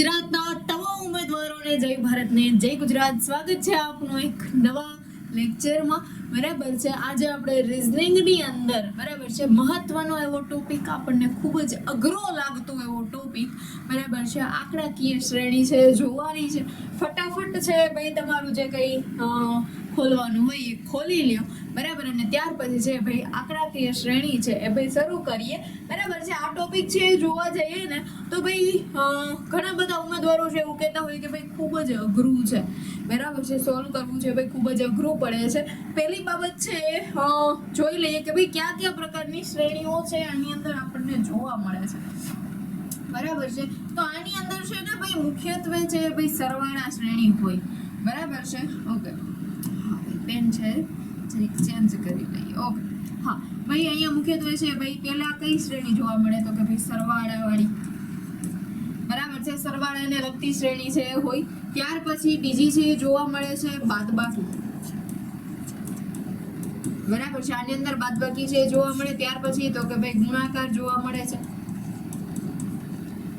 ગુજરાતના તમામ ઉમેદવારોને જય ભારતને જય ગુજરાત. સ્વાગત છે આપનું એક નવા લેક્ચરમાં. બરાબર છે, આજે આપણે રિઝનિંગની અંદર બરાબર છે મહત્વનો એવો ટોપિક, આપણને ખૂબ જ અઘરો લાગતો એવો ટોપિક બરાબર છે, આંકડાકીય શ્રેણી છે જોવાની છે. ફટાફટ છે ભાઈ તમારું જે કંઈ ખોલવાનું હોય એ ખોલી લ્યો બરાબર, અને ત્યાર પછી છે ભાઈ આંકડાકીય શ્રેણી છે એ ભાઈ શરૂ કરીએ બરાબર છે. આ ટોપિક છે એ જોવા જઈએ ને તો ભાઈ ઘણા બધા ઉમેદવારો છે એવું કહેતા હોય કે ભાઈ ખૂબ જ અઘરું છે બરાબર છે, સોલ્વ કરવું છે ભાઈ ખૂબ જ અઘરું પડે છે. પહેલી બાબત છે જોઈ લઈએ કે ભાઈ કયા કયા પ્રકારની શ્રેણીઓ છે આની અંદર આપણને જોવા મળે છે બરાબર છે. તો આની અંદર છે ને ભાઈ મુખ્યત્વે છે ભાઈ સરવાળા શ્રેણી હોય બરાબર છે. ઓકે, પેન છે જરીક ચેન્જ કરી લઈએ. ઓકે હા ભાઈ, અહીંયા મુખ્યત્વે છે ભાઈ પહેલા કઈ શ્રેણી જોવા મળે તો કે ભાઈ સરવાળા વાળી બરાબર છે, સરવાળાને લગતી શ્રેણી છે હોય. ત્યાર પછી બીજી છે જોવા મળે છે બાદબાકી બરાબર છે, આની અંદર બાદબાકી છે જોવા મળે. ત્યાર પછી તો કે ભાઈ ગુણાકાર જોવા મળે છે.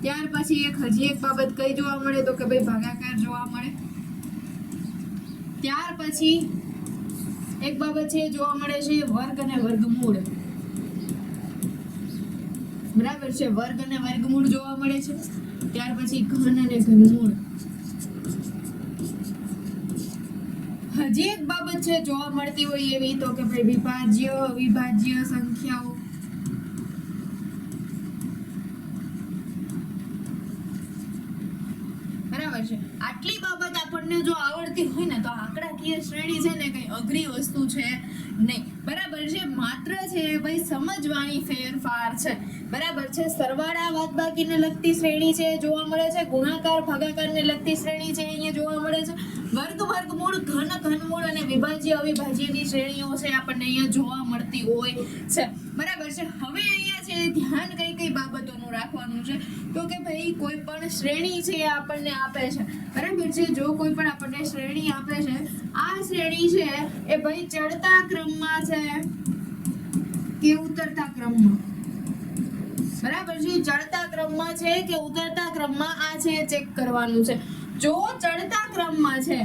ત્યાર પછી હજી એક બાબત કઈ જોવા મળે તો કે ભાઈ ભાગાકાર જોવા મળે. ત્યાર પછી એક બાબત છે જોવા મળે છે વર્ગ અને વર્ગમૂળ બરાબર છે, વર્ગ અને વર્ગમૂળ જોવા મળે છે. ત્યાર પછી ઘન અને ઘનમૂળ. હજી એક બાબત છે જોવા મળતી હોય એવી તો કે ભાઈ વિભાજ્ય અવિભાજ્ય સંખ્યાઓ બરાબર છે. આટલી બાબત આપણને જો આવડતી હોય ને તો આંકડાકીય શ્રેણી છે ને કઈ અઘરી વસ્તુ છે નહીં બરાબર છે, માત્ર છે ભાઈ સમજવાની ફેરફાર છે બરાબર છે. સરવાળા બાદબાકીને લગતી શ્રેણી છે જોવા મળે છે, ગુણાકાર ભાગાકારને લગતી શ્રેણી છે અહીંયા જોવા મળે છે, વર્ગ વર્ગમૂળ ઘન ઘનમૂળ અને વિભાજ્ય અવિભાજ્યની શ્રેણીઓ છે આપણને અહીંયા જોવા મળતી હોય છે બરાબર છે. હવે અહીંયા છે ધ્યાન કઈ કઈ બાબતોનું રાખવાનું છે તો કે ભાઈ કોઈ પણ શ્રેણી છે એ આપણને આપે છે બરાબર છે. જો કોઈ પણ આપણને શ્રેણી આપે છે, આ શ્રેણી છે એ ભાઈ ચડતા ક્રમમાં છે કે ઉતરતા ક્રમમાં બરાબર છે, ચડતા ક્રમમાં છે કે ઉતરતા ક્રમમાં આ છે ચેક કરવાનું છે. જો ચડતા ક્રમમાં છે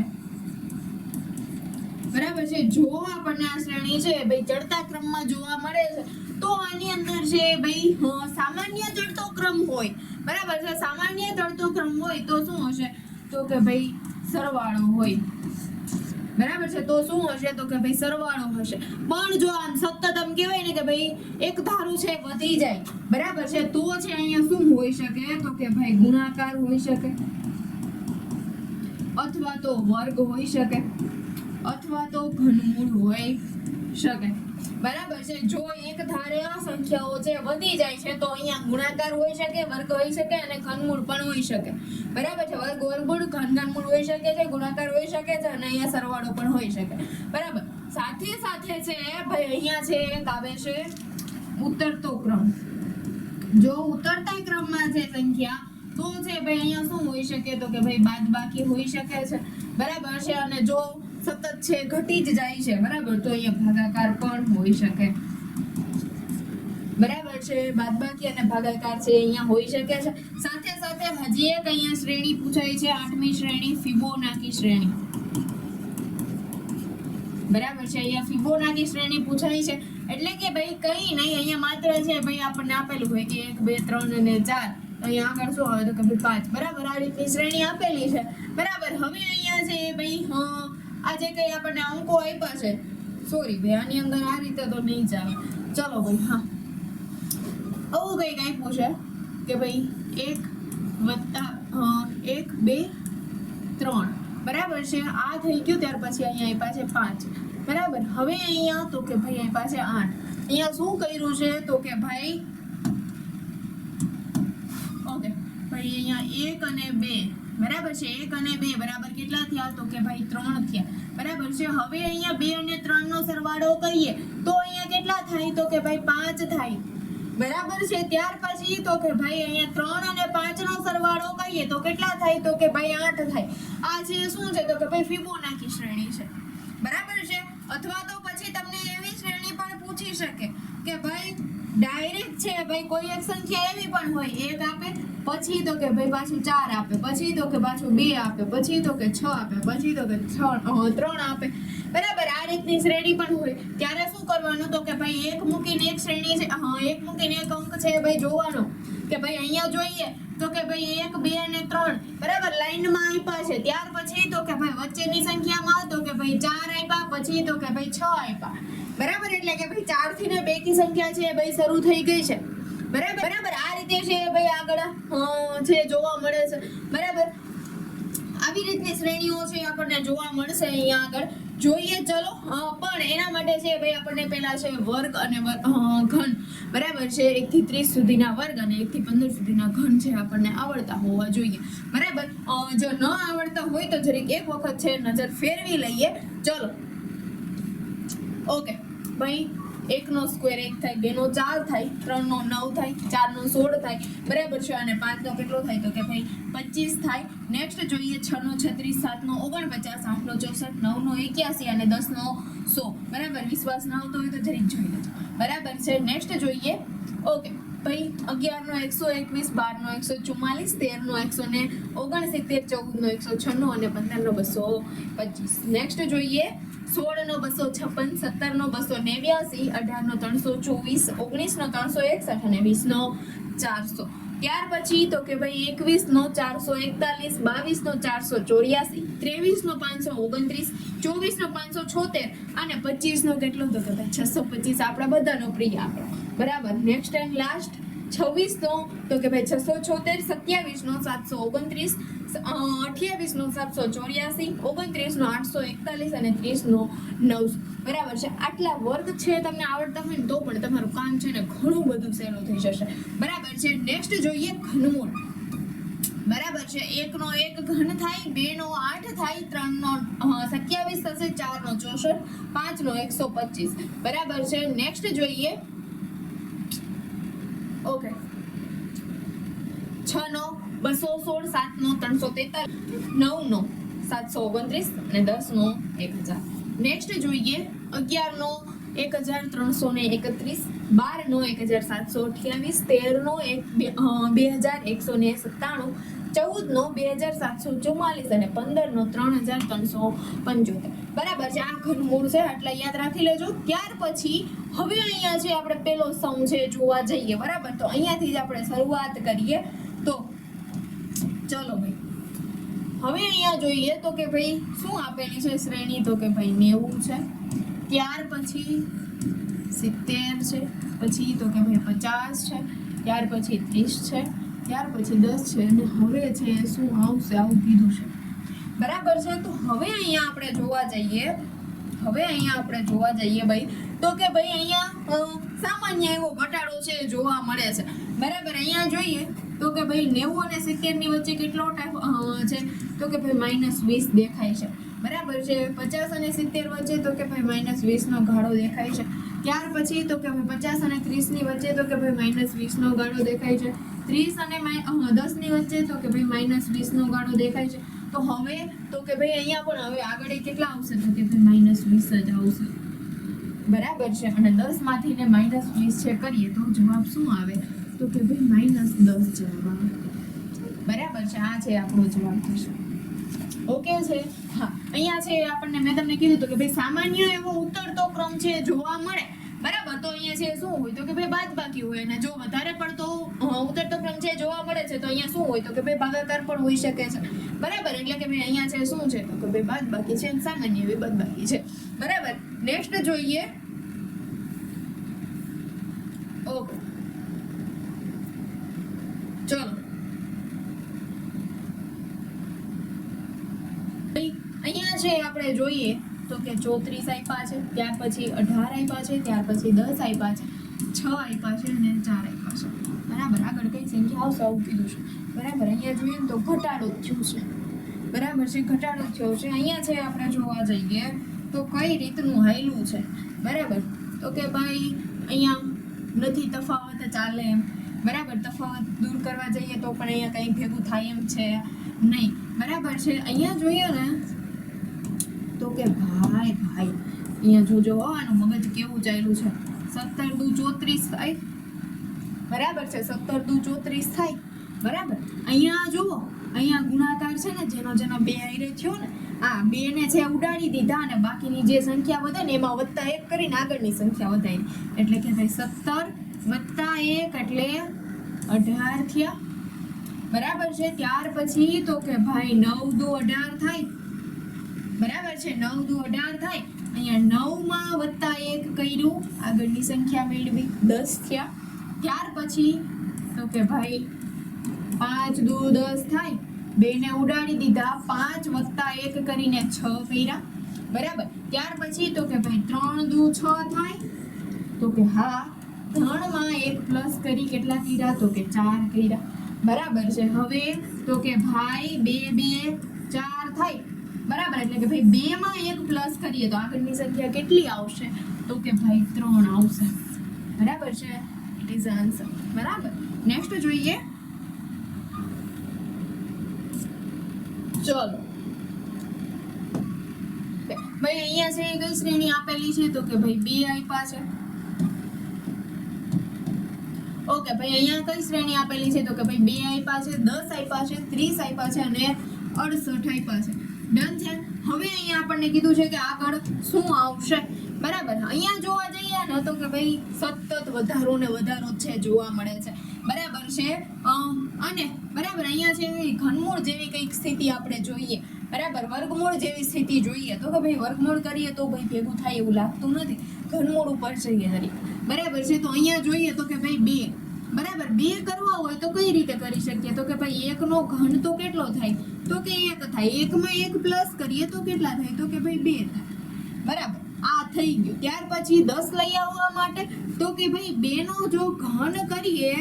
બરાબર છે, જો આપણને આ શ્રેણી છે ભાઈ ચડતા ક્રમમાં જોવા મળે છે તો આની અંદર છે ભાઈ સામાન્ય ચડતો ક્રમ હોય બરાબર છે. સામાન્ય ચડતો ક્રમ હોય તો શું હશે તો કે ભાઈ સરવાળો હોય બરાબર છે. તો શું હશે તો કે ભાઈ સરવાળો હશે. પણ જો આમ સતત આમ કહેવાય ને કે ભાઈ એક ધારું છે વધી જાય બરાબર છે, તો છે અહીંયા શું હોઈ શકે તો કે ભાઈ ગુણાકાર હોઈ શકે, અથવા તો વર્ગ હોઈ શકે, અથવા તો ઘનમૂળ હોઈ શકે બરાબર છે. જો એક ધારે આ સંખ્યાઓ છે વધી જાય છે તો અહીંયા ગુણાકાર હોઈ શકે, વર્ગ હોઈ શકે અને ઘનમૂળ પણ હોઈ શકે બરાબર છે. વર્ગ વર્ગમૂળ ઘનમૂળ હોઈ શકે છે, ગુણાકાર હોઈ શકે છે અને અહીંયા સરવાળો પણ હોઈ શકે બરાબર. સાથે સાથે છે ભાઈ અહીંયા છે એક આવે છે ઉતરતો ક્રમ. જો ઉતરતા ક્રમમાં છે સંખ્યા તો છે ભાઈ અહીંયા શું હોઈ શકે તો કે ભાઈ બાદબાકી હોઈ શકે છે બરાબર છે. અને જો સતત છે ઘટી જ જાય છે બરાબર તો અહીંયા ભાગાકાર પણ હોઈ શકે બરાબર છે. બાદબાકી અને ભાગાકાર છે અહીંયા હોઈ શકે છે. સાથે સાથે હજી એક અહીંયા શ્રેણી પૂછાય છે, 8મી શ્રેણી ફિબોનાકી શ્રેણી બરાબર છે. અહીંયા ફિબોનાકી શ્રેણી પૂછાય છે એટલે કે ભાઈ કઈ નહીં, અહીંયા માત્ર છે ભાઈ આપણને આપેલું હોય કે 1 2 3 અને 4, અહીંયા આગળ શું આવે તો કે ભાઈ 5 બરાબર. આ રીતની શ્રેણી આપેલી છે બરાબર. હવે અહીંયા છે ભાઈ આ જે કઈ આપણને અંકો આપ્યા છે, સોરી ભાઈ આની અંદર આ રીતે તો નહીં ચાલે, ચલો ભાઈ હા આવું કંઈક આપ્યું છે કે ભાઈ 1 1 2 3 બરાબર છે. આ થઈ ગયું. ત્યાર પછી અહીંયા આપ્યા છે 5 બરાબર. હવે અહીંયા તો કે ભાઈ આપ્યા છે 8. અહીંયા શું કર્યું છે તો કે ભાઈ ઓકે ભાઈ અહીંયા 1 અને 2 બરાબર છે, 1 અને 2 બરાબર કેટલા થયા તો કે ભાઈ 3 થયા બરાબર છે. હવે અહીંયા 2 અને 3 નો સરવાળો કરીએ તો અહીંયા કેટલા થાય તો કે ભાઈ 5 થાય બરાબર છે. ત્યાર પછી તો કે ભાઈ અહીંયા 3 અને 5 નો સરવાળો કરીએ તો કેટલા થાય તો કે ભાઈ 8 થાય. આ છે શું છે તો કે ભાઈ ફિબોનાકી શ્રેણી છે બરાબર છે. અથવા તો પછી તમને એવી શ્રેણી પણ પૂછી શકે કે ભાઈ ડાયરેક્ટ છે ભાઈ કોઈ એક સંખ્યા એવી પણ હોય એક આપે પછી તો કે ભાઈ પાછું 4 આપે પછી તો કે પાછું 2 આપે પછી તો કે 6 આપે પછી તો કે 3 આપે બરાબર આ રીતની શ્રેણી પણ હોય ત્યારે શું કરવાનું તો કે ભાઈ એક મૂકીને એક શ્રેણી છે એક મૂકીને એક અંક છે ભાઈ જોવાનો કે ભાઈ અહીંયા જોઈએ તો કે ભાઈ 1 2 અને 3 બરાબર લાઈનમાં આપ્યા છે ત્યાર પછી તો કે ભાઈ વચ્ચેની સંખ્યામાં તો કે ભાઈ 4 આપ્યા પછી તો કે ભાઈ 6 આપ્યા બરાબર એટલે કે ભાઈ 4 થી ને 2 કી સંખ્યા છે ભાઈ શરૂ થઈ ગઈ છે બરાબર આ રીતે છે ભાઈ આગળ છે જોવા મળે છે બરાબર આવી રીતની શ્રેણીઓ છે આપણને જોવા મળશે અહીંયા આગળ જોઈએ ચલો પણ એના માટે છે ભાઈ આપણને પહેલા છે વર્ગ અને ઘન બરાબર છે 1 થી 30 સુધીના વર્ગ અને 1 થી 15 સુધીના ઘન છે આપણને આવડતા હોવા જોઈએ બરાબર જો ન આવડતા હોય તો જરીક એક વખત છે નજર ફેરવી લઈએ ચલો ઓકે ભાઈ 1 નો સ્ક્વેર 1 થાય 2 નો 4 થાય 3 નો 9 થાય 4 નો 16 થાય બરાબર છે અને 5 નો કેટલો થાય તો કે ભાઈ 25 થાય નેક્સ્ટ જોઈએ 6 નો 36 7 નો 49 8 નો 64 9 નો 81 અને 10 નો 100 બરાબર વિશ્વાસ ના આવતો હોય તો જરીક જોઈ લેજો બરાબર છે નેક્સ્ટ જોઈએ ઓકે ભાઈ 11 નો 121 12 નો 144 13 નો 169 14 નો 196 અને 15 નો 225 નેક્સ્ટ જોઈએ 16 નો 256 17 નો 289 18 નો 324 19 નો 361 અને 20 નો 400 ત્યાર પછી તો કે ભાઈ 21 નો 441 22 નો 484 23 નો 529 24 નો 576 અને 25 નો કેટલો તો કે ભાઈ 625 આપણા બધાનો પ્રિય આંકડો બરાબર નેક્સ્ટ એન્ડ લાસ્ટ 26 નો તો કે ભાઈ 676 27 નો 729 28 નો 784 29 નો 841 અને 30 નો 900 બરાબર છે આટલા વર્ગ છે તમને આવડતા હોય ને તો પણ તમારું કામ છે ને ઘણું બધું સહેલું થઈ જશે બરાબર છે નેક્સ્ટ જોઈએ ઘનમૂળ બરાબર છે 1 નો 1 ઘન થાય 2 નો 8 થાય 3 નો 27 થશે 4 નો 64 5 નો 125 બરાબર છે નેક્સ્ટ જોઈએ ઓકે 6 નો 216 7 નો 343 9 નો 729 અને 10 નો 1000 નેક્સ્ટ જોઈએ 11 નો 1331 12 નો 1728 13 નો 2197 14 નો 2744 અને 15 નો 3375 બરાબર છે આ ઘનમૂળ છે એટલે યાદ રાખી લેજો ત્યાર પછી હવે અહીંયા છે આપણે પેલો સમ છે જોવા જઈએ બરાબર તો અહીંયાથી જ આપણે શરૂઆત કરીએ તો ચલો ભાઈ હવે અહીંયા જોઈએ તો કે ભાઈ શું આપેલી છે શ્રેણી તો કે ભાઈ 90 છે ત્યાર પછી 70 છે પછી તો કે ભાઈ 50 છે ત્યાર પછી 30 છે ત્યાર પછી 10 છે અને હવે છે શું આવશે આવું કીધું છે બરાબર છે તો હવે અહીંયા આપણે જોવા જઈએ ભાઈ તો કે ભાઈ અહીંયા સામાન્ય એવો ઘટાડો છે જોવા મળે છે બરાબર અહીંયા જોઈએ તો કે ભાઈ 90 અને 70 ની વચ્ચે કેટલો છે તો કે ભાઈ -20 દેખાય છે બરાબર છે 50 અને 70 વચ્ચે તો કે ભાઈ -20 નો ગાળો દેખાય છે ત્યાર પછી તો કે ભાઈ 50 અને 30 ની વચ્ચે તો કે ભાઈ -20 નો ગાળો દેખાય છે 30 અને 10 ની વચ્ચે તો કે ભાઈ -20 નો ગાળો દેખાય છે તો હવે તો કે ભાઈ અહીંયા પણ હવે આગળ કેટલા આવશે તો કે ભાઈ -20 જ આવશે બરાબર છે અને 10 માંથી ને -20 છે કરીએ તો જવાબ શું આવે તો કે ભાઈ -10 જવાબ આવે બરાબર છે આ છે આપણો જવાબ થશે ઓકે છે હા અહીંયા છે આપણને મેં તમને કીધું તો કે ભાઈ સામાન્ય એવો ઉતરતો ક્રમ છે જોવા મળે બરાબર તો અહીંયા છે શું હોય તો કે ભાઈ બાદબાકી હોય અને જો વધારે પડતો ઉતરતો ક્રમ છે જોવા મળે છે તો અહીંયા શું હોય તો કે ભાઈ ભાગાકાર પણ હોઈ શકે છે બરાબર એટલે કે ભાઈ અહીંયા છે શું છે તો કે ભાઈ બાદબાકી છે સામાન્ય એવી બાદબાકી છે બરાબર નેક્સ્ટ જોઈએ ઓકે ચલો અહીંયા છે આપણે જોઈએ તો કે 34 આપ્યા છે ત્યાર પછી 18 આપ્યા છે ત્યાર પછી 10 આપ્યા છે 6 આપ્યા છે અને 4 આપ્યા છે બરાબર આગળ કઈ સંખ્યા આવશે આવું કીધું છે બરાબર અહીંયા જોઈએ તો ઘટાડો થયો છે બરાબર છે ઘટાડો થયો છે અહીંયા છે આપણે જોવા જઈએ તો કઈ રીતનું હાયલું છે બરાબર તો કે ભાઈ અહીંયા નથી તફાવત ચાલે એમ બરાબર તફાવત દૂર કરવા જઈએ તો પણ અહીંયા કંઈ ભેગું થાય એમ છે નહીં બરાબર છે અહીંયા જોઈએ ને તો કે ભાઈ અહીંયા જોજો આનું મગજ કેવું ચાલ્યું છે 17 દુ 34 થાય બરાબર છે 17 દુ 34 થાય. બરાબર. અહીંયા જુઓ, અહીંયા ગુણાકાર છે ને, જેનો બે હારે થયો ને, આ બે ને છે ઉડાડી દીધા અને બાકીની જે સંખ્યા વધે ને એમાં વત્તા 1 કરીને આગળની સંખ્યા વધારી, એટલે કે ભાઈ 17 વત્તા 1 એટલે 18 થયા. બરાબર છે. ત્યાર પછી તો કે ભાઈ 9 દુ 18 થાય. બરાબર છે. 9 દુ 18 થાય. અહીંયા 9 માં વત્તા 1 કર્યું, આગળની સંખ્યા મેળવી 10 થયા. ત્યાર પછી તો કે ભાઈ 5 દુ 10 થાય. બે ને ઉડાડી દીધા, 5 વત્તા 1 કરીને 6 કર્યા. બરાબર. ત્યાર પછી તો કે ભાઈ 3 દુ 6 થાય. તો કે હા, 3 માં 1 પ્લસ કરી કેટલા કર્યા? તો કે 4 કર્યા. બરાબર છે. હવે તો કે ભાઈ 2 2 4 થાય. બરાબર. એટલે કે ભાઈ 2 માં 1 પ્લસ કરીએ તો આગળની સંખ્યા કેટલી આવશે? તો કે ભાઈ 3 આવશે. બરાબર છે. It is answer. બરાબર. નેક્સ્ટ જોઈએ. ચલો ભાઈ, અહીંયા છે કઈ શ્રેણી આપેલી છે? તો કે ભાઈ 2 આપ્યા છે. ઓકે ભાઈ, અહીંયા કઈ શ્રેણી આપેલી છે? તો કે ભાઈ 2 આપ્યા છે, 10 આપ્યા છે, 30 આપ્યા છે અને 68 આપ્યા છે. ડન છે. હવે અહીંયા આપણને કીધું છે કે આગળ શું આવશે? બરાબર. અહીંયા જોવા જઈએ ને તો કે ભાઈ સતત વધારો ને વધારો છે જોવા મળે છે. બરાબર છે. અને બરાબર અહીંયા છે ઘનમૂળ જેવી કંઈક સ્થિતિ આપણે જોઈએ. બરાબર. વર્ગમૂળ જેવી સ્થિતિ જોઈએ તો કે ભાઈ વર્ગમૂળ કરીએ તો ભાઈ ભેગું થાય એવું લાગતું નથી. ઘનમૂળ ઉપર જઈએ તરીકે. બરાબર છે. તો અહીંયા જોઈએ તો કે ભાઈ 2. બરાબર. 2 કરવા હોય તો કઈ રીતે કરી શકીએ? તો કે ભાઈ 1 નો ઘન તો કેટલો થાય? તો કે 1 થાય. 1 માં 1 પ્લસ કરીએ તો કેટલા થાય? તો કે ભાઈ 2 થાય. બરાબર. આ થઈ ગયું. ત્યાર પછી 10 લઈ આવવા માટે તો કે ભાઈ 2 નો જો ઘન કરીએ,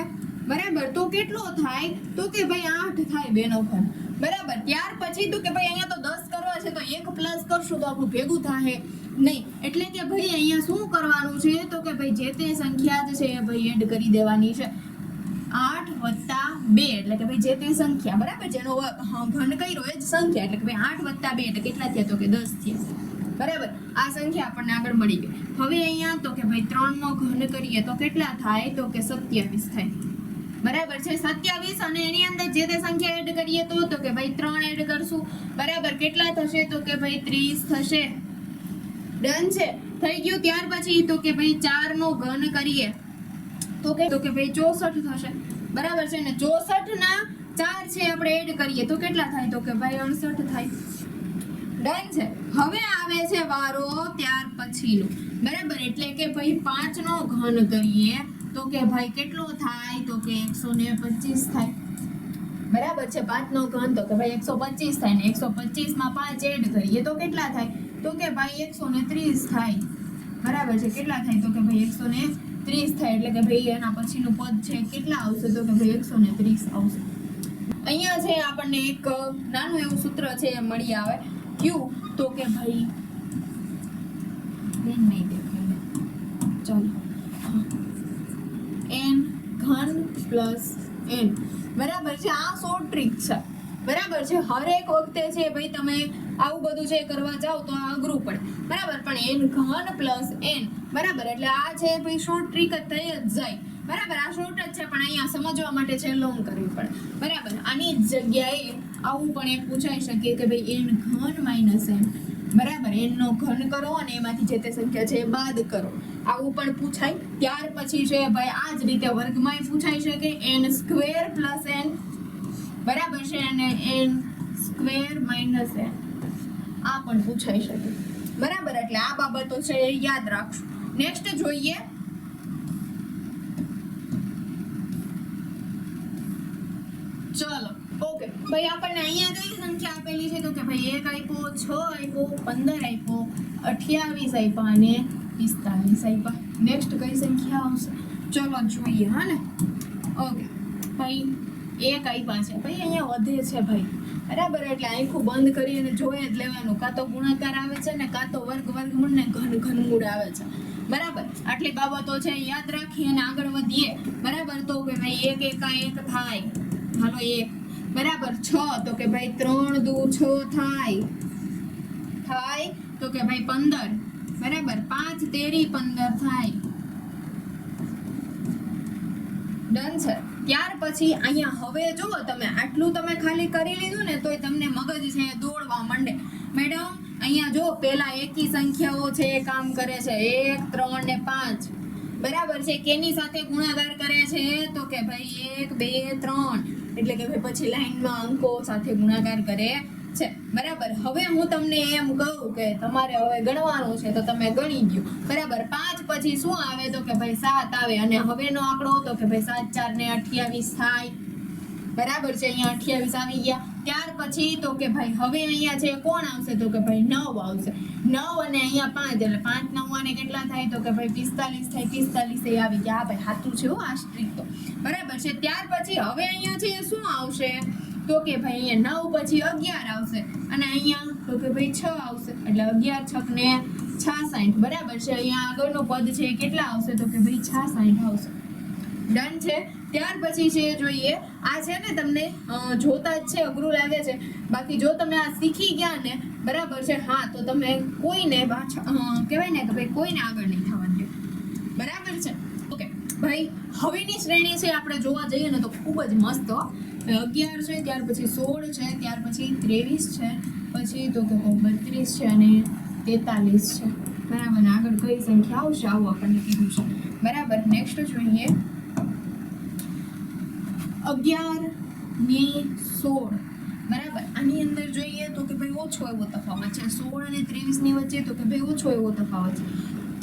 બરાબર, તો કેટલો થાય? તો કે ભાઈ 8 થાય 2 નો ઘન. બરાબર. ત્યાર પછી તો કે ભાઈ અહીંયા તો 10 કરવા છે તો 1 પ્લસ કરશું તો આપણું ભેગું થાય નહીં. એટલે કે ભાઈ અહીંયા શું કરવાનું છે? તો કે ભાઈ જે તે સંખ્યા જ છે એ ભાઈ એડ કરી દેવાની છે. 8 વત્તા 2 એટલે કે ભાઈ જે તે સંખ્યા, બરાબર, જેનો ઘન કર્યો એ જ સંખ્યા, એટલે કે ભાઈ 8 વત્તા 2 એટલે કેટલા થયા? તો કે 10 થયા. બરાબર. આ સંખ્યા આપણને આગળ મળી ગઈ. હવે અહીંયા તો કે ભાઈ 3 નો ઘન કરીએ તો કેટલા થાય? તો કે 27 થાય. બરાબર છે. 27 અને એની અંદર જે તે સંખ્યા એડ કરીએ તો કે ભાઈ 3 એડ કરશું. બરાબર. કેટલા થશે? તો કે ભાઈ 30 થશે. ડન છે. થઈ ગયું. ત્યાર પછી તો કે ભાઈ 4 નો ઘન કરીએ તો કે ભાઈ 64 થશે. બરાબર છે. ને 64 ના 4 છે આપણે એડ કરીએ તો કેટલા થાય? તો કે ભાઈ 68 થાય. ડન છે. હવે આવે છે વારો ત્યાર પછીનો. બરાબર. એટલે કે ભાઈ 5 નો ઘન કરીએ તો કે ભાઈ કેટલો થાય? તો કે 125 થાય. બરાબર છે. 5 નો ઘન તો કે ભાઈ 125 થાય ને 125 માં 5 એડ કરીએ તો કેટલા થાય? તો કે ભાઈ 130 થાય. બરાબર છે. કેટલા થાય? તો કે ભાઈ 130 થાય. એટલે કે ભાઈ એના પછીનું પદ છે કેટલા આવશે? તો કે ભાઈ 130 આવશે. અહીંયા છે આપણને એક નાનું એવું સૂત્ર છે એ મળી આવે. ક્યુ? તો કે ભાઈ નહીં દેખાય. ચલો, n ઘન પ્લસ n. બરાબર છે. આ શોર્ટ ટ્રીક છે. બરાબર છે. હરેક વખતે છે ભાઈ તમે આવું બધું છે કરવા જાવ તો આ અઘરું પડે. બરાબર. પણ n ઘન પ્લસ n. બરાબર. એટલે આ છે ભાઈ શોર્ટ ટ્રીક જ થઈ જ જાય. બરાબર. આ શોર્ટ જ છે પણ અહીંયા સમજવા માટે છે લોંગ કરવી પડે. બરાબર. આની જ જગ્યાએ આવું પણ એક પૂછાઈ શકે કે ભાઈ n ઘન માઇનસ n. બરાબર. n નો ઘન કરો અને એમાંથી જે તે સંખ્યા છે એ બાદ કરો. આવું પણ પૂછાય. ત્યાર પછી છે ભાઈ આ જ રીતે વર્ગમાં પૂછાઈ શકે n સ્ક્વેર પ્લસ n. બરાબર છે. અને n સ્ક્વેર માઇનસ n. આ પણ પૂછાઈ શકે. બરાબર. એટલે આ બાબતો છે એ યાદ રાખશું. નેક્સ્ટ જોઈએ. ચલો. ઓકે ભાઈ, આપણને અહીંયા કઈ સંખ્યા આપેલી છે? તો કે ભાઈ 1 આપ્યો, 6 આપ્યો, 15 આપ્યો, 28 આપ્યા અને 45 આપ્યા. નેક્સ્ટ કઈ સંખ્યા આવશે? ચલો જોઈએ. હા ને. ઓકે ભાઈ 1 આપ્યા છે. ભાઈ અહીંયા વધે છે ભાઈ. બરાબર. એટલે આંખો બંધ કરીને જોઈ જ લેવાનું. કાં તો ગુણાકાર આવે છે ને કાં તો વર્ગમૂળ ને ઘનમૂળ આવે છે. બરાબર. આટલી બાબતો છે યાદ રાખી અને આગળ વધીએ. બરાબર. તો કે ભાઈ 1 એકા 1 થાય. હાલો 1. બરાબર. 6 તો કે ભાઈ 3 દુ 6 થાય. તો કે ભાઈ 15. બરાબર. 5 તેરી 15 થાય. ડન છે. ત્યાર પછી અહીંયા હવે જુઓ તમે આટલું તમે ખાલી કરી લીધું ને તોય તમને મગજ છે દોડવા માંડે. મેડમ અહીંયા જો પેલા એકી સંખ્યાઓ છે એ કામ કરે છે 1 3 ને 5 બરાબર છે. કેની સાથે ગુણાકાર કરે છે તો કે ભાઈ 1 2 3 એટલે કે ભાઈ પછી લાઈનમાં અંકો સાથે ગુણાકાર કરે છે બરાબર. હવે હું તમને એમ કહું કે તમારે હવે ગણવાનું છે તો તમે ગણી દો બરાબર. 5 પછી શું આવે તો કે ભાઈ 7 આવે અને હવેનો આંકડો તો કે ભાઈ 7 4 ને 28 થાય બરાબર છે. અહીંયા 28 આવી ગયા. ત્યાર પછી તો કે ભાઈ હવે અહીંયા છે કોણ આવશે તો કે ભાઈ 9 આવશે. 9 અને અહીંયા 5 એટલે 5 9 અને કેટલા થાય તો કે ભાઈ 45 થાય. 45 એ આવી ગયા. હા ભાઈ સાચું છે હો આ સ્ટ્રીક તો બરાબર છે. ત્યાર પછી હવે અહીંયા છે શું આવશે તો કે ભાઈ અહીંયા 9 પછી 11 આવશે અને અહીંયા તો કે ભાઈ 6 આવશે એટલે 11 6 ને 66 બરાબર છે. અહીંયા આગળનું પદ છે કેટલા આવશે તો કે ભાઈ 66 આવશે. ડન છે. ત્યાર પછી છે જોઈએ આ છે ને તમને જોતા જ છે અઘરું લાગે છે. બાકી જો તમે આ શીખી ગયા ને બરાબર છે હા તો તમે કોઈને કહેવાય ને કે ભાઈ કોઈને આગળ નહીં થવા દે બરાબર છે. ઓકે ભાઈ હવેની શ્રેણી છે આપણે જોવા જઈએ ને તો ખૂબ જ મસ્ત 11 છે ત્યાર પછી 16 છે ત્યાર પછી 23 છે પછી તો કે 32 છે અને 43 છે બરાબર. આગળ કઈ સંખ્યા આવશે આવું આપણને કીધું છે બરાબર. નેક્સ્ટ જોઈએ 11 ને 16 બરાબર. આની અંદર જોઈએ તો કે ભાઈ ઓછો એવો તફાવત છે. 16 અને 23 ની વચ્ચે તો કે ભાઈ ઓછો એવો તફાવત છે.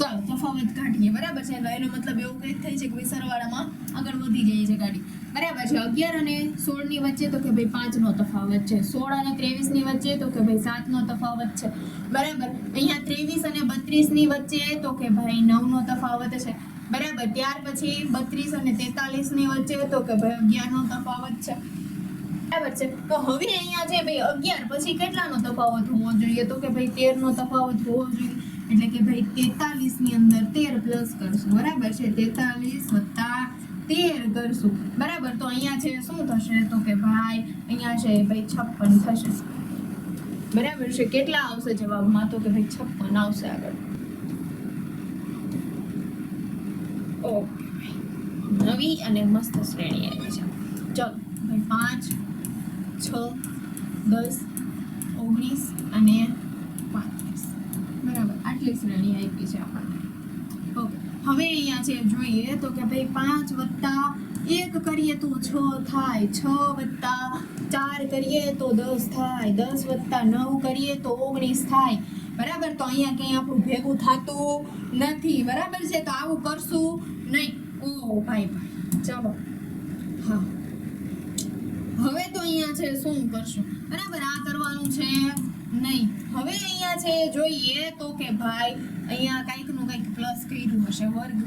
ચાલો તફાવત કાઢીએ બરાબર છે. એનો મતલબ એવું કંઈક થાય છે કે ભાઈ સરવાળામાં આગળ વધી જાય છે ગાડી બરાબર છે. 11 અને 16 ની વચ્ચે તો કે ભાઈ 5 નો તફાવત છે. 16 અને 23 ની વચ્ચે તો કે ભાઈ 7 નો તફાવત છે બરાબર. અહીંયા 23 અને 32 ની વચ્ચે તો કે ભાઈ 9 નો તફાવત છે બરાબર. ત્યાર પછી 32 અને 43 ની વચ્ચે તો કે ભાઈ 11 નો તફાવત છે બરાબર છે. તો હવે અહીંયા છે ભાઈ 11 પછી કેટલાનો તફાવત હોવો જોઈએ તો કે ભાઈ 13 નો તફાવત હોવો જોઈએ એટલે કે ભાઈ 43 ની અંદર 13 પ્લસ કરશું બરાબર છે. 43 વત્તા 13 કરશું બરાબર. તો અહીંયા છે શું થશે તો કે ભાઈ અહીંયા છે ભાઈ 56 થશે બરાબર છે. કેટલા આવશે જવાબમાં તો કે ભાઈ 56 આવશે આગળ. ઓકે નવી અને મસ્ત શ્રેણી આવી છે. ચલો ભાઈ 5 6 10 19 અને 35 બરાબર આટલી શ્રેણી આપી છે આપણને. ઓકે હવે અહીંયા છે જોઈએ તો કે ભાઈ 5 વત્તા 1 કરીએ તો 6 થાય. 6 વત્તા 4 કરીએ તો 10 થાય. 10 વત્તા 9 કરીએ તો 19 થાય બરાબર. તો અહીંયા ક્યાંય આપણું ભેગું થતું નથી બરાબર છે. તો આવું કરશું નહીં. ઓ ભાઈ ચલો હા હવે તો અહીંયા છે શું કરશું બરાબર. આ કરવાનું છે નહીં. હવે અહીંયા છે જોઈએ તો કે ભાઈ અહીંયા કંઈકનું કંઈક પ્લસ કર્યું હશે. વર્ગ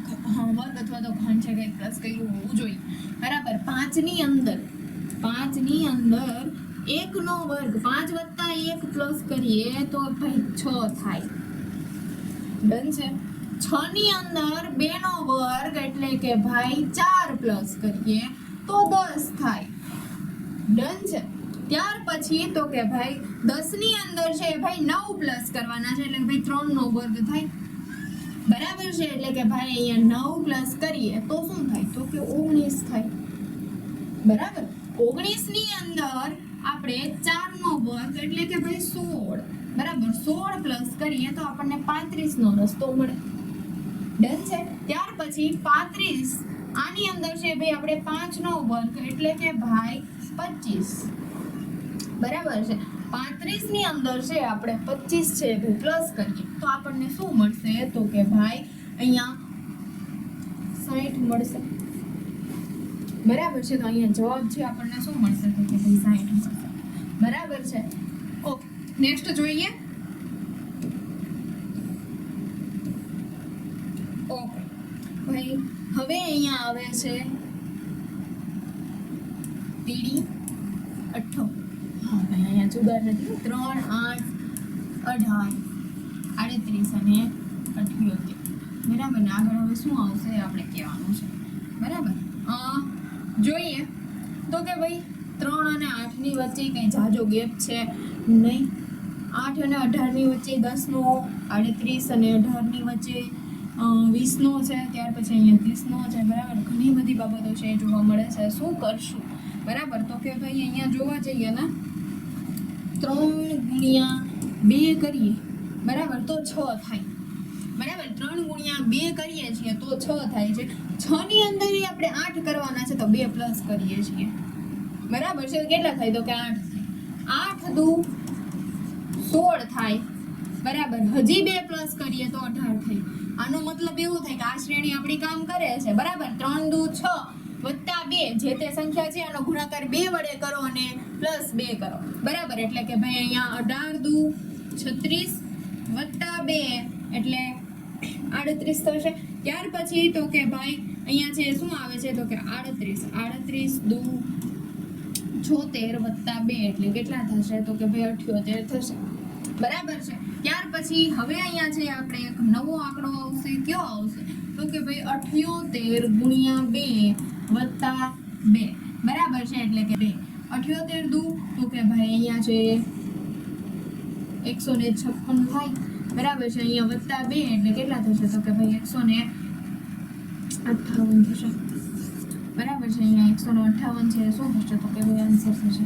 અથવા તો ઘન છે કંઈક પ્લસ કર્યું હોવું જોઈએ બરાબર. 5 ની અંદર 1 નો વર્ગ 5 વત્તા 1 પ્લસ કરીએ તો ભાઈ 6 થાય. ડન છે. 6 ની અંદર 2 નો વર્ગ એટલે કે ભાઈ 4 પ્લસ કરીએ તો 10 થાય. ડન છે. ત્યાર પછી તો કે ભાઈ 10 ની અંદર છે ભાઈ 9 પ્લસ કરવાના છે એટલે ભાઈ 3 નો વર્ગ થાય બરાબર છે. એટલે કે ભાઈ અહીંયા 9 પ્લસ કરીએ તો શું થાય તો કે 19 થાય બરાબર. 19 ની અંદર આપણે 4 નો વર્ગ એટલે કે ભાઈ 16 બરાબર. 16 પ્લસ કરીએ તો આપણને 35 નો રસ્તો મળે. ડન છે. ત્યાર પછી 35 આની અંદર છે ભાઈ આપણે 5 નો વર્ગ એટલે કે ભાઈ 25 બરાબર છે. 35 ની અંદર છે આપણે 25 છે ભાઈ પ્લસ કરીએ તો આપણને શું મળશે તો કે ભાઈ અહીંયા 60 મળશે બરાબર છે. તો અહીંયા જવાબ છે આપણને શું મળશે તો કે ભાઈ 60 મળશે બરાબર છે. ઓકે નેક્સ્ટ જોઈએ. ઓકે ભાઈ હવે અહીંયા આવે છે તીડી 8 હા ભાઈ અહીંયા જુદા નથી 3 8 18 38 અને 78 બરાબર ને. આગળ હવે શું આવશે આપણે કહેવાનું છે બરાબર. જોઈએ તો કે ભાઈ 3 અને 8 ની વચ્ચે કંઈ જાજો ગેપ છે નહીં. 8 અને 18 ની વચ્ચે 10 નો 38 અને 18 ની વચ્ચે 20નો છે, ત્યાર પછી અહીંયા 30નો છે, બરાબર. ઘણી બધી બાબતો છે એ જોવા મળે છે. શું કરશું, બરાબર? તો કે ભાઈ અહીંયા જોવા જઈએ ને 3 ગુણ્યા 2 કરીએ, બરાબર, તો 6 થાય, બરાબર. 3 ગુણ્યા 2 કરીએ છીએ તો 6 થાય છે. 6 ની અંદર આપણે 8 કરવાના છે તો 2 પ્લસ કરીએ છીએ, બરાબર છે. કેટલા થાય તો કે 8 થાય. 8 દુ 16 થાય, બરાબર. હજી 2 પ્લસ કરીએ તો 18 થાય. આનો મતલબ એવું થાય કે આ શ્રેણી આપણી કામ કરે છે, બરાબર. 3 દુ 6 વત્તા 2, જે તે સંખ્યા છે આનો ગુણાકાર 2 વડે કરો અને પ્લસ 2 કરો, બરાબર. એટલે કે ભાઈ અહીંયા 18 દુ 36 વત્તા 2 એટલે 38 થશે. ત્યાર પછી તો કે ભાઈ અહીંયા છે શું આવે છે તો કે 38 દુ 76 વત્તા 2 એટલે કેટલા થશે તો કે ભાઈ 78 થશે, બરાબર છે. ત્યાર પછી હવે અહીંયા છે આપણે એક નવો આંકડો આવશે. કયો આવશે તો કે ભાઈ 78 ગુણ્યા 2 વત્તા 2, બરાબર છે. એટલે કે 2 78 દુ તો કે ભાઈ અહીંયા છે 156 થાય, બરાબર છે. અહીંયા વત્તા 2 એટલે કેટલા થશે તો કે ભાઈ 158 થશે, બરાબર છે. અહીંયા 158 છે, શું થશે તો કે ભાઈ આન્સર થશે,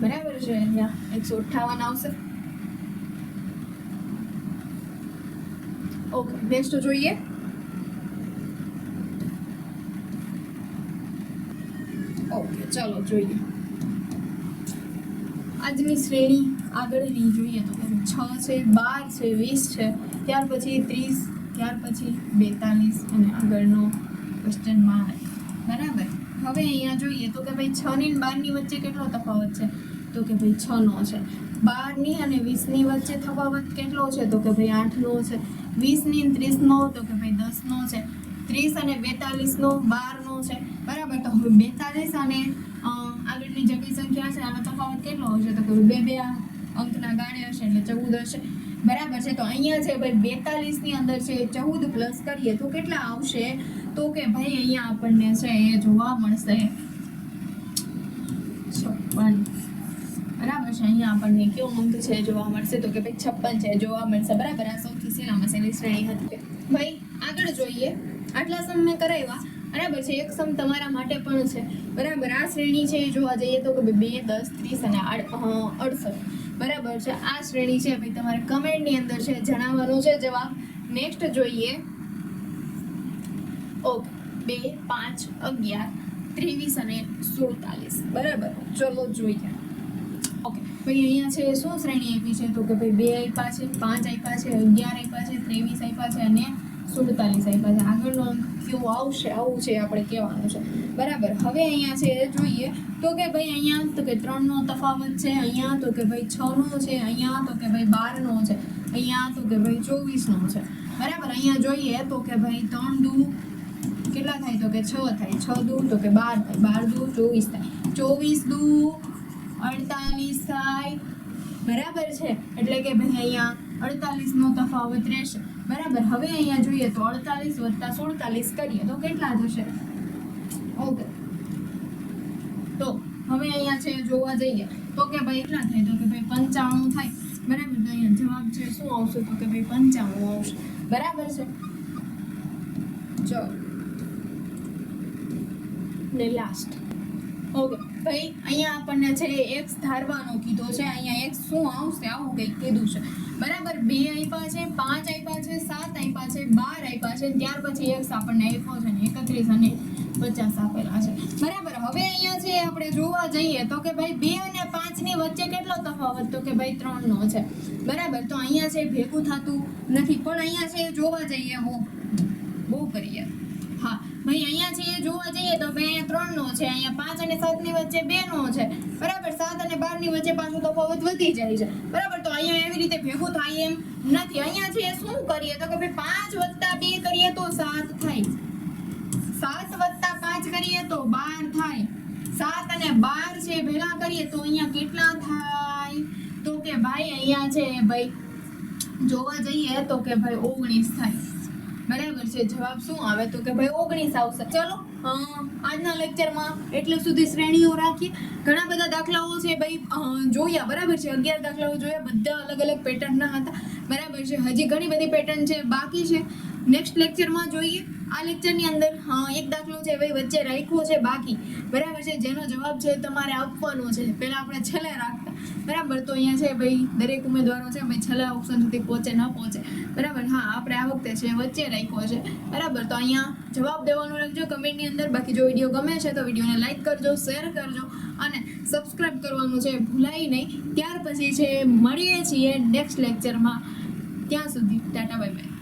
બરાબર છે. અહીંયા 158 આવશે. ઓકે, નેક્સ્ટ જોઈએ. ઓકે, ચલો જોઈએ આજની શ્રેણી. આગળની જોઈએ તો 6 છે, 12 છે, 20 છે, ત્યાર પછી 30, ત્યાર પછી 42 અને આગળનો ક્વેશ્ચન માર્ક, બરાબર. હવે અહીંયા જોઈએ તો કે ભાઈ 6 ની 12 ની વચ્ચે કેટલો તફાવત છે તો કે ભાઈ 6 નો છે. 12 ની અને 20 ની વચ્ચે તફાવત કેટલો છે તો કે ભાઈ 8 નો છે. 20 ની 30 નો તો કે ભાઈ 10 નો છે. 30 અને 42 નો 12 નો છે, બરાબર. તો હવે 42 અને આગળની જે કઈ સંખ્યા છે આનો તફાવત કેટલો હશે તો કે 2 અંકના ગાણે હશે એટલે 14 હશે, બરાબર છે. તો અહીંયા છે ભાઈ 42 ની અંદર છે 14 પ્લસ કરીએ તો કેટલા આવશે તો કે ભાઈ અહીંયા આપણને છે એ જોવા મળશે 56, બરાબર છે. અહીંયા આપણને કયો અંક છે જોવા મળશે તો કે ભાઈ 56 છે જોવા મળશે, બરાબર. આ સૌથી સહેલામાં સહેલી શ્રેણી હતી. ભાઈ આગળ જોઈએ. આટલા સમ મેં કરાવ્યા, બરાબર છે. એક સમ તમારા માટે પણ છે, બરાબર. આ શ્રેણી છે એ જોવા જઈએ તો કે 2, 10, 30 અને 68, બરાબર છે. આ શ્રેણી છે ભાઈ તમારે કમેન્ટની અંદર છે જણાવવાનું છે જવાબ. નેક્સ્ટ જોઈએ. ઓકે, 2, 5, 11, 23 અને 47, બરાબર. ચલો જોઈએ. ઓકે ભાઈ અહીંયા છે શું શ્રેણી આપી છે તો કે ભાઈ 2 આપ્યા છે, 5 આપ્યા છે, 11 આપ્યા છે, 23 આપ્યા છે અને 47 આપ્યા છે. આગળનો અંક કેવો આવશે આવું છે આપણે કહેવાનું છે, બરાબર. હવે અહીંયા છે જોઈએ તો કે ભાઈ અહીંયા તો કે 3 નો તફાવત છે, અહીંયા તો કે ભાઈ 6 નો છે, અહીંયા તો કે ભાઈ 12 નો છે, અહીંયા તો કે ભાઈ 24 નો છે, બરાબર. અહીંયા જોઈએ તો કે ભાઈ 3 દુ કેટલા થાય તો કે 6 થાય, 6 દુ તો કે 12 થાય, 12 દુ 24 થાય, 24 દુ 48 થાય, બરાબર છે. એટલે કે ભાઈ અહીંયા 48 નો તફાવત રહેશે, બરાબર. હવે અહીંયા જોઈએ તો 48 વત્તા 47 કરીએ તો કેટલા થશે? ઓકે, તો હવે અહીંયા છે જોવા જઈએ તો કે ભાઈ કેટલા થાય તો કે ભાઈ 95 થાય, બરાબર. તો અહીંયા જવાબ છે શું આવશે તો કે ભાઈ 95 આવશે, બરાબર છે. ચલો ને લાસ્ટ. ઓકે ભાઈ અહીંયા આપણને છે x ધારવાનો કીધો છે. અહીંયા x શું આવશે આવું કંઈક કીધું છે, બરાબર. 2 આપ્યા છે, 5 આપ્યા છે, 7 આપ્યા છે, 12 આપ્યા છે, ત્યાર પછી x આપણને આપ્યો છે ને 31 અને 50 આપેલા છે, બરાબર. હવે અહીંયા છે આપણે જોવા જઈએ તો કે ભાઈ 2 અને 5 ની વચ્ચે કેટલો તફાવત તો કે ભાઈ 3 નો છે, બરાબર. તો અહીંયા છે ભેગું થતું નથી, પણ અહીંયા છે જોવા જઈએ બહુ કરીએ. હા ભાઈ અહીંયા છે એ જોવા જઈએ તો ભાઈ અહીંયા 3 નો છે, અહીંયા 5 અને 7 ની વચ્ચે 2 નો છે, બરાબર. 7 અને 12 ની વચ્ચે પાછું તફાવત વધી જાય છે, બરાબર. તો અહીંયા એવી રીતે ભેગું થાય એમ નથી. અહીંયા છે શું કરીએ તો કે ભાઈ 5 વત્તા 2 કરીએ તો 7 થાય, 7 વત્તા 5 કરીએ તો 12 થાય, 7 અને 12 છે ભેગા કરીએ તો અહીંયા કેટલા થાય તો કે ભાઈ અહીંયા છે ભાઈ જોવા જઈએ તો કે ભાઈ 19 થાય, બરાબર છે. જવાબ શું આવે તો કે ભાઈ 19 આવશે. ચલો આજના લેક્ચરમાં એટલે સુધી શ્રેણીઓ રાખીએ. ઘણા બધા દાખલાઓ છે ભાઈ જોયા, બરાબર છે. 11 દાખલાઓ જોયા, બધા અલગ અલગ પેટર્નના હતા, બરાબર છે. હજી ઘણી બધી પેટર્ન છે બાકી છે, નેક્સ્ટ લેક્ચરમાં જોઈએ. આ લેક્ચરની અંદર એક દાખલો છે ભાઈ વચ્ચે રાખ્યો છે બાકી, બરાબર છે, જેનો જવાબ છે તમારે આપવાનો છે. પહેલા આપણે છેલ્લે રાખતા, બરાબર. તો અહીંયા છે ભાઈ દરેક ઉમેદવારો છે ભાઈ છેલ્લા ઓપ્શન સુધી પહોંચે ન પહોંચે, બરાબર. હા, આપણે આ વખતે છે વચ્ચે રાખ્યો છે, બરાબર. તો અહીંયા જવાબ દેવાનું રાખજો કમેન્ટની અંદર. બાકી જો વિડીયો ગમે છે તો વિડીયોને લાઈક કરજો, શેર કરજો અને સબસ્ક્રાઇબ કરવાનું છે ભૂલાય નહીં. ત્યાર પછી છે મળીએ છીએ નેક્સ્ટ લેક્ચરમાં. ત્યાં સુધી ટાટા બાય બાય.